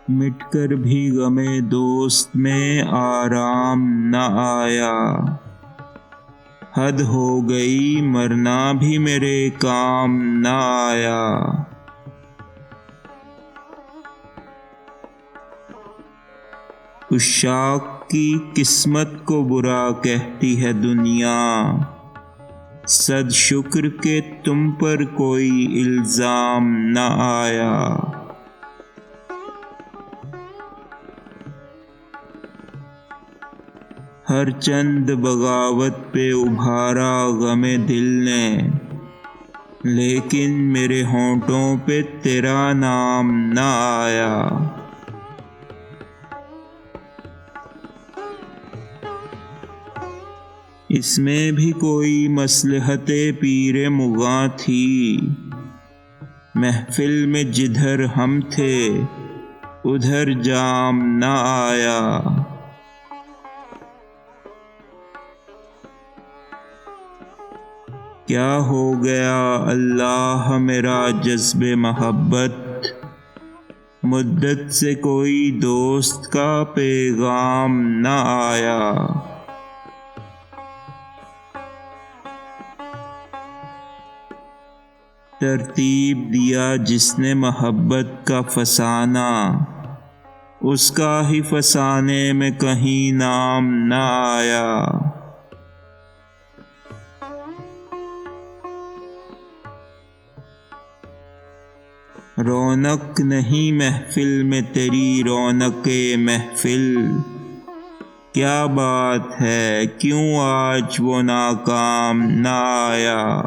مٹ کر بھی غم دوست میں آرام نہ آیا، حد ہو گئی مرنا بھی میرے کام نہ آیا۔ عشاق کی قسمت کو برا کہتی ہے دنیا، صد شکر کہ تم پر کوئی الزام نہ آیا۔ ہر چند بغاوت پہ ابھارا غم دل نے، لیکن میرے ہونٹوں پہ تیرا نام نہ آیا۔ اس میں بھی کوئی مصلحت پیر مغاں تھی، محفل میں جدھر ہم تھے ادھر جام نہ آیا۔ کیا ہو گیا اللہ میرا جذب محبت، مدت سے کوئی دوست کا پیغام نہ آیا۔ ترتیب دیا جس نے محبت کا فسانہ، اس کا ہی فسانے میں کہیں نام نہ آیا۔ رونق نہیں محفل میں تیری رونق محفل، کیا بات ہے کیوں آج وہ ناکام نہ آیا۔